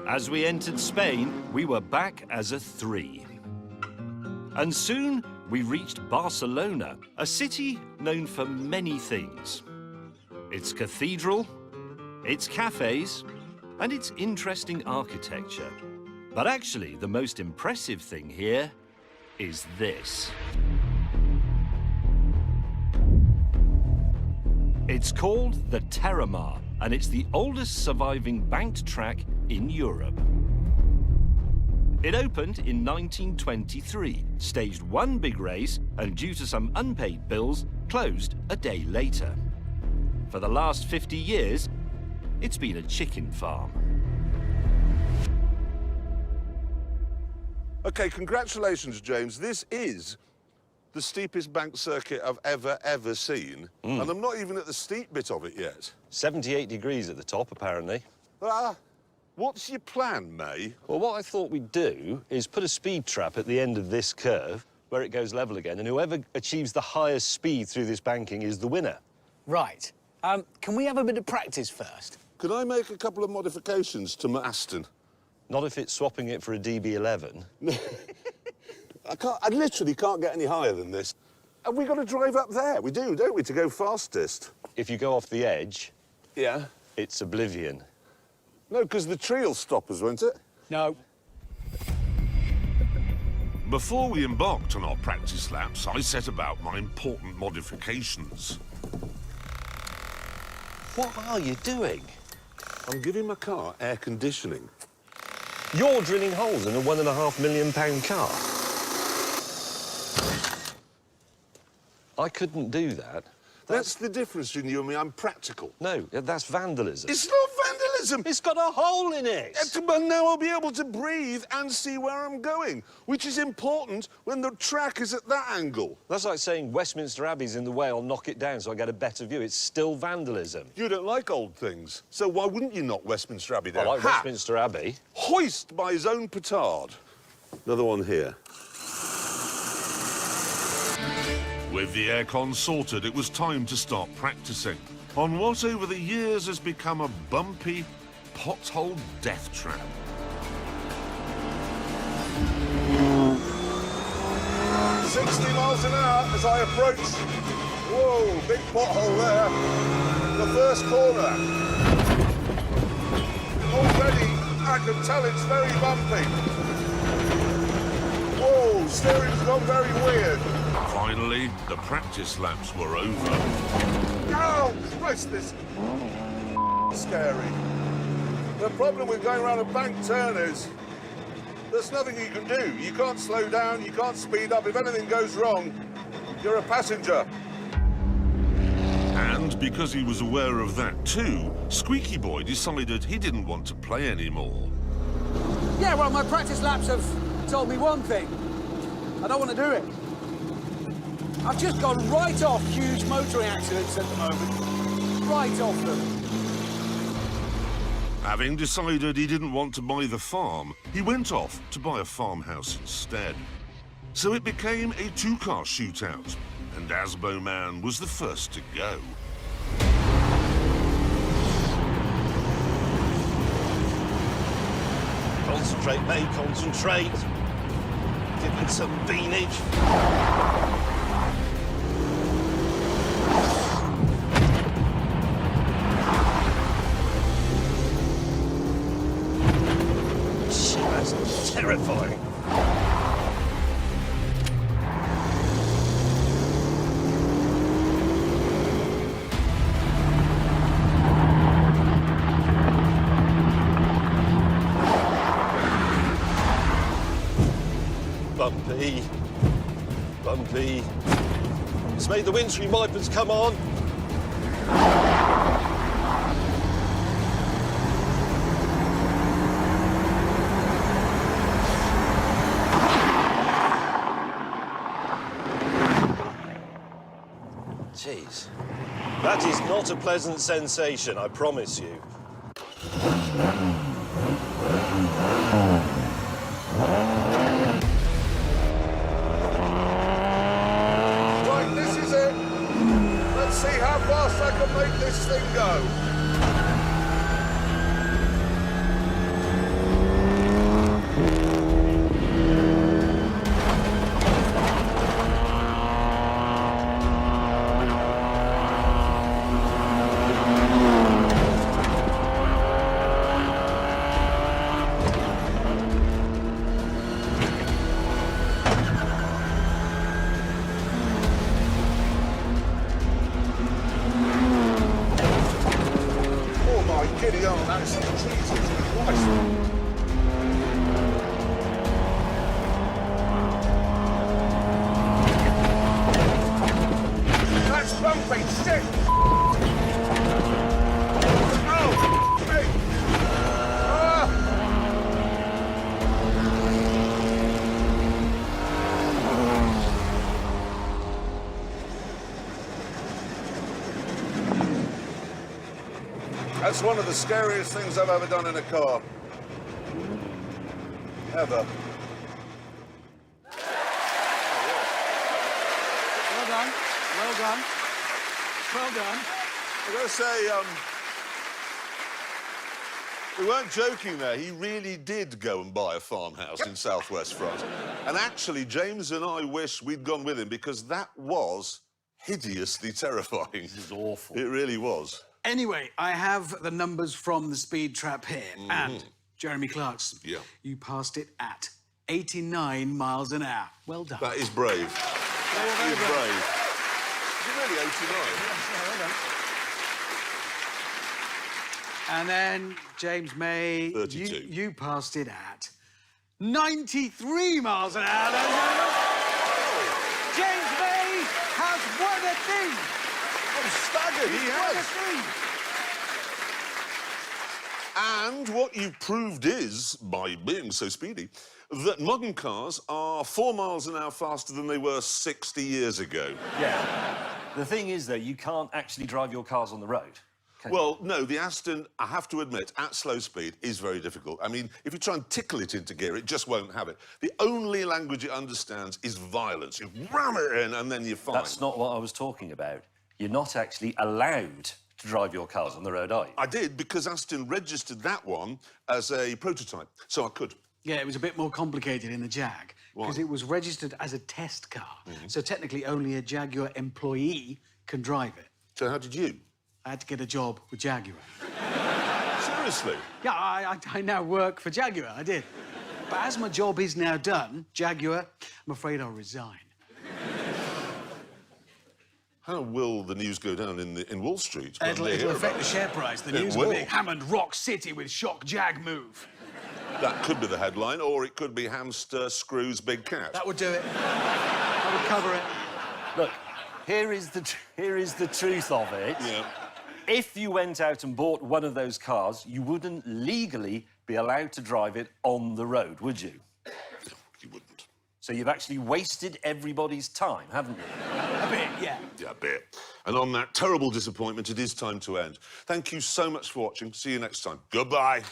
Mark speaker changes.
Speaker 1: As we entered Spain, we were back as a 3. And soon, we reached Barcelona, a city known for many things. Its cathedral, its cafes, and its interesting architecture. But actually, the most impressive thing here is this. It's called the Terramar, and it's the oldest surviving banked track in Europe. It opened in 1923, staged one big race, and due to some unpaid bills, closed a day later. For the last 50 years, it's been a chicken farm.
Speaker 2: OK, congratulations, James. This is the steepest bank circuit I've ever seen. And I'm not even at the steep bit of it yet.
Speaker 3: 78 degrees at the top, apparently.
Speaker 2: What's your plan, May?
Speaker 3: Well, what I thought we'd do is put a speed trap at the end of this curve where it goes level again, and whoever achieves the highest speed through this banking is the winner.
Speaker 4: Right. Can we have a bit of practice first?
Speaker 2: Could I make a couple of modifications to my Aston?
Speaker 3: Not if it's swapping it for a DB11.
Speaker 2: I literally can't get any higher than this. Have we got to drive up there? We do, don't we, to go fastest?
Speaker 3: If you go off the edge,
Speaker 2: yeah,
Speaker 3: it's oblivion.
Speaker 2: No, because the tree will stop us, won't it?
Speaker 4: No.
Speaker 5: Before we embarked on our practice laps, I set about my important modifications.
Speaker 3: What are you doing?
Speaker 2: I'm giving my car air conditioning.
Speaker 3: You're drilling holes in a £1.5 million car. I couldn't do that.
Speaker 2: That's the difference between you and me. I'm practical.
Speaker 3: No, that's vandalism.
Speaker 2: It's not vandalism.
Speaker 3: It's got a hole in it.
Speaker 2: But now I'll be able to breathe and see where I'm going, which is important when the track is at that angle.
Speaker 3: That's like saying Westminster Abbey's in the way, I'll knock it down so I get a better view. It's still vandalism.
Speaker 2: You don't like old things, so why wouldn't you knock Westminster Abbey down?
Speaker 3: I like Westminster Abbey.
Speaker 2: Hoist by his own petard. Another one here.
Speaker 5: With the aircon sorted, it was time to start practicing on what over the years has become a bumpy, pothole death trap.
Speaker 2: "60 miles an hour as I approach. Whoa, big pothole there. The first corner. Already, I can tell it's very bumpy. Whoa, steering's gone very weird.
Speaker 5: Finally, the practice laps were over.
Speaker 2: Oh, Christ, this scary. The problem with going around a bank turn is there's nothing you can do. You can't slow down, you can't speed up. If anything goes wrong, you're a passenger.
Speaker 5: And because he was aware of that too, Squeaky Boy decided he didn't want to play anymore.
Speaker 4: Yeah, well, my practice laps have told me one thing. I don't want to do it. I've just gone right off huge motoring accidents at the moment. Right off them.
Speaker 5: Having decided he didn't want to buy the farm, he went off to buy a farmhouse instead. So it became a two-car shootout, and Asbo Man was the first to go.
Speaker 3: Concentrate, mate, concentrate. Give it some beanage. That's terrifying. Bumpy. Bumpy. It's made the windscreen wipers come on. Jeez. That is not a pleasant sensation, I promise you.
Speaker 2: Right, this is it. Let's see how fast I can make this thing go. That's bumpy, shit! Oh, me! Ah! That's one of the scariest things I've ever done in a car. Ever.
Speaker 4: Well done. Well done. Well done.
Speaker 2: I've got to say, we weren't joking there. He really did go and buy a farmhouse in southwest France. And actually, James and I wish we'd gone with him because that was hideously terrifying.
Speaker 3: This is awful.
Speaker 2: It really was.
Speaker 4: Anyway, I have the numbers from the speed trap here. And Jeremy Clarkson,
Speaker 2: Yeah.
Speaker 4: you passed it at 89 miles an hour. Well done.
Speaker 2: That is brave. That is brave. You're really 89.
Speaker 4: And then, James May,
Speaker 2: 32.
Speaker 4: you passed it at 93 miles an hour. James May has won a thing.
Speaker 2: I'm staggered, he
Speaker 4: Won a
Speaker 2: has.
Speaker 4: thing.
Speaker 5: And what you proved is, by being so speedy, that modern cars are 4 miles an hour faster than they were 60 years ago.
Speaker 3: Yeah. The thing is, though, you can't actually drive your cars on the road. can you?
Speaker 5: Well, no, the Aston, I have to admit, at slow speed is very difficult. I mean, if you try and tickle it into gear, it just won't have it. The only language it understands is violence. You ram it in and then you're fine.
Speaker 3: That's not what I was talking about. You're not actually allowed to drive your cars on the road, are you?
Speaker 5: I did, because Aston registered that one as a prototype, so I could.
Speaker 4: Yeah, it was a bit more complicated in the Jag, because it was registered as a test car. So technically only a Jaguar employee can drive it.
Speaker 5: So how did you?
Speaker 4: I had to get a job with Jaguar.
Speaker 5: Seriously?
Speaker 4: Yeah, I now work for Jaguar, I did. But as my job is now done, Jaguar, I'm afraid I'll resign.
Speaker 5: How will the news go down in Wall Street? when they
Speaker 4: It'll
Speaker 5: hear
Speaker 4: affect
Speaker 5: about
Speaker 4: the
Speaker 5: it?
Speaker 4: share price. The
Speaker 5: It
Speaker 4: news will be
Speaker 5: will.
Speaker 4: Hammond rocks City with shock Jag move.
Speaker 5: That could be the headline, or it could be Hamster screws big cat.
Speaker 4: That would do it. That would cover it.
Speaker 3: Look, here is the truth of it.
Speaker 5: Yeah.
Speaker 3: If you went out and bought one of those cars, you wouldn't legally be allowed to drive it on the road, would you?
Speaker 5: You wouldn't.
Speaker 3: So you've actually wasted everybody's time, haven't you?
Speaker 4: A bit, yeah.
Speaker 5: Yeah, I bet. And on that terrible disappointment, it is time to end. Thank you so much for watching. See you next time. Goodbye.